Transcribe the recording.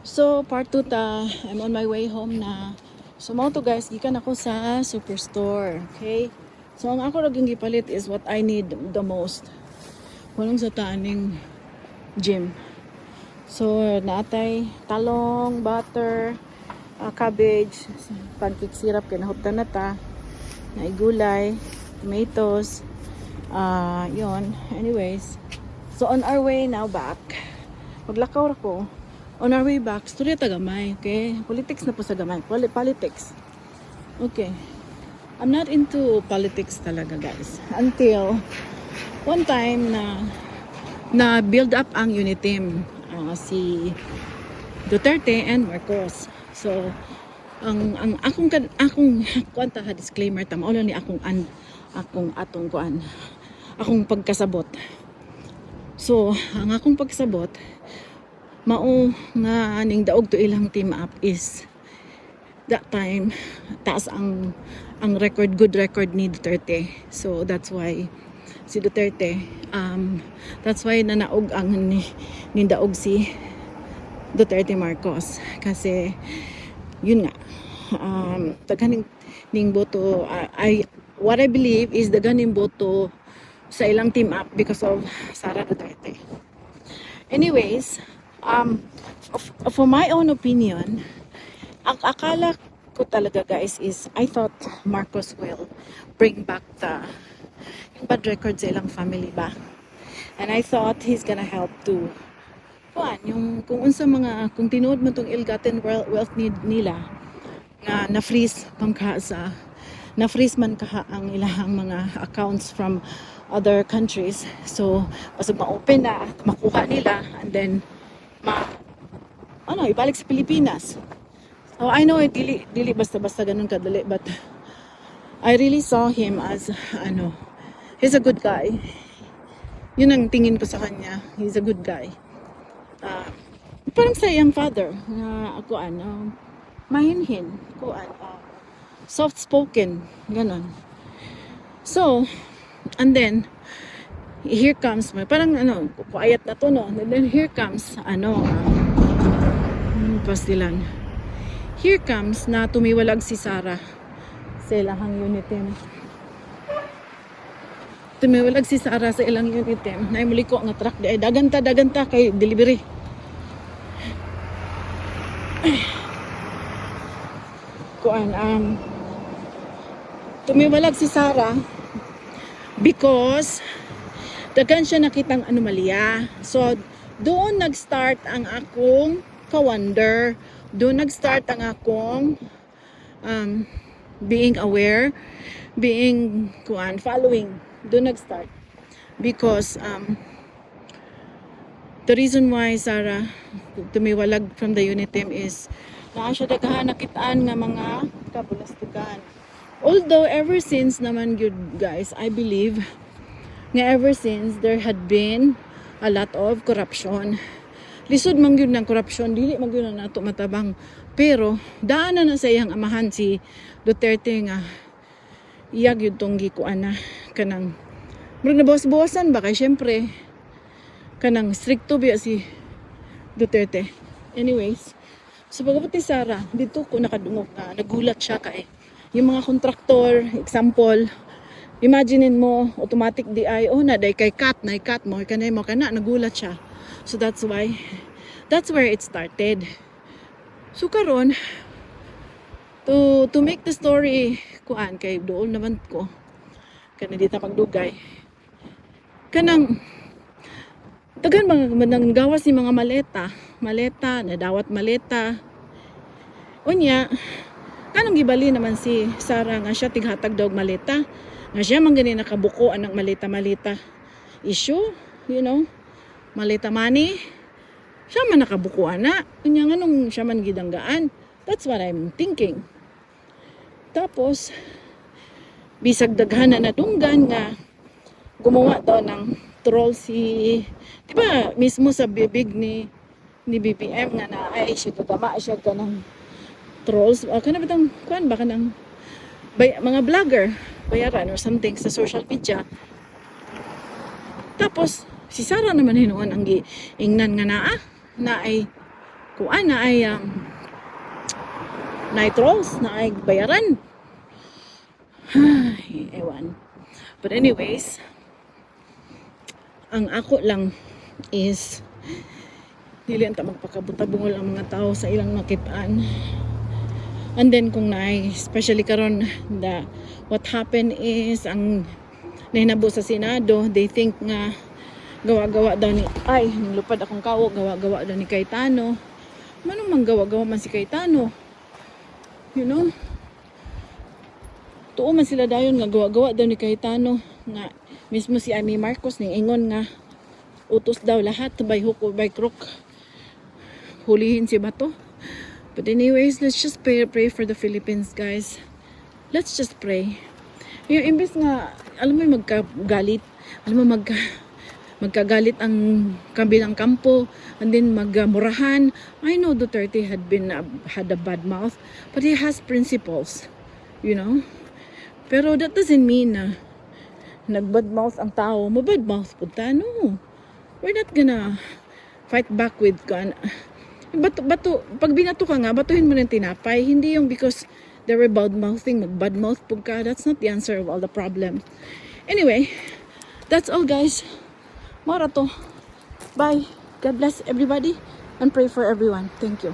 So, part 2 ta. I'm on my way home na. So, mo to guys, gikan ako sa superstore. Okay? So, ang ako lang gipalit is what I need the most. Walang sa taaning gym. So, naatay talong, butter, cabbage, pancake syrup, kinahuptan na ta. Naigulay, tomatoes, yun. Anyways, so on our way now back. Maglakaw ako. On our way back, storya ta gamay, okay? Politics na po sa gamay. Politics. Okay. I'm not into politics talaga, guys. Until one time na build up ang Uniteam, si Duterte and Marcos. So, ang akong kwanta ha disclaimer ta mao ni akong pagkasabot. So, ang akong pagkasabot mao nga aning daog to ilang team up is that time taas ang good record ni Duterte. So that's why si Duterte that's why nanaog ang ni daog si Duterte Marcos kasi yun nga daghan ning boto. What I believe is daghan ning boto sa ilang team up because of Sara Duterte. Anyways, for my own opinion, ang akala ko talaga guys is I thought Marcos will bring back yung bad record sa ilang family ba. And I thought he's gonna help to kung unsa kung tinuod mo tong ill-gotten wealth nila nga na-freeze man kaha ang ilahang mga accounts from other countries. So, pasag ma-open na, makuha nila, and then ibalik sa Pilipinas. So, I know, dili basta-basta ganun kadali, but I really saw him as, he's a good guy. Yun ang tingin ko sa kanya. He's a good guy. Parang sa iyang father, mahinhin, soft-spoken, ganun. So, and then, here comes, parang quiet na to, no? And then here comes, pastilan. Here comes na tumiwalag si Sara sa ilang Uniteam. Tumiwalag si Sara sa ilang Uniteam. Na imuliko nga truck di ay daganta kay delivery. Tumiwalag si Sara because daghan siya nakitang anomalya. So doon nag-start ang akong ka-wonder. Doon nag-start ang akong being aware, following. Doon nag-start. Because the reason why Sara tumiwalag from the Uniteam is naa siya daghan nakitaan nga mga kabulastugan. Although ever since naman good guys, I believe nga ever since there had been a lot of corruption. Lisod man gyud ng corruption, dili man gyud na nato matabang. Pero daanan na sa iyang amahan si Duterte nga iyag yun tong gikuan na kanang murag na bawas-bawasan ba kay syempre kanang stricto biya si Duterte. Anyways, so pagapati Sara dito ko nakadungog na nagulat siya kay yung mga kontraktor, example, imaginein mo automatic DI na day kay cut mo kanay mo kana nagulat siya. So that's where it started. So karon to make the story kay dool naman ko kana dita magdugay kanang tagan mga gawas ni mga maleta nadawat maleta unya kanang gibali naman si Sara nga siya tighatag daw maleta nga siya man gani nakabuko anang maleta issue, maleta money siya man nakabukuan na unya nga nung siya man gidanggaan. That's what I'm thinking. Tapos bisag daghan na nadunggan nga gumawa daw ng troll si diba mismo sa bibig ni BBM nga na ay siya gagama siya kanang trolls kana bitang kuan ba kanang mga vlogger bayaran or something sa social media. Tapos si Sara naman hinuon ang giingnan nga na ay kung ana ay night rolls na ay bayaran. Ay, ewan. But anyways, ang ako lang is dili anta magpakabutabungol ang mga tao sa ilang nakitaan. And then kung naay, especially karon what happened is ang nahinabo sa Senado, they think nga gawa-gawa daw ni nilupad akong kawo, gawa-gawa daw ni Cayetano. Manong man gawa-gawa man si Cayetano? You know? Tuo man sila dayon nga gawa-gawa daw ni Cayetano nga mismo si Amy Marcos ning ingon nga utos daw lahat by hook or by crook hulihin si Bato. But anyways, let's just pray for the Philippines, guys. Let's just pray. Yung imbes nga alam mo magkagalit, magkagalit ang kabilang kampo and then magmurahan. I know Duterte had a bad mouth, but he has principles, you know. Pero that doesn't mean na nagbadmouth ang tao, mabadmouth po ta. No. We're not gonna fight back with bato, pag binato ka nga, batuhin mo ng tinapay. Hindi yung because they were bad-mouthing, magbadmouth po ka. That's not the answer of all the problem. Anyway, that's all guys. Mara to. Bye. God bless everybody and pray for everyone. Thank you.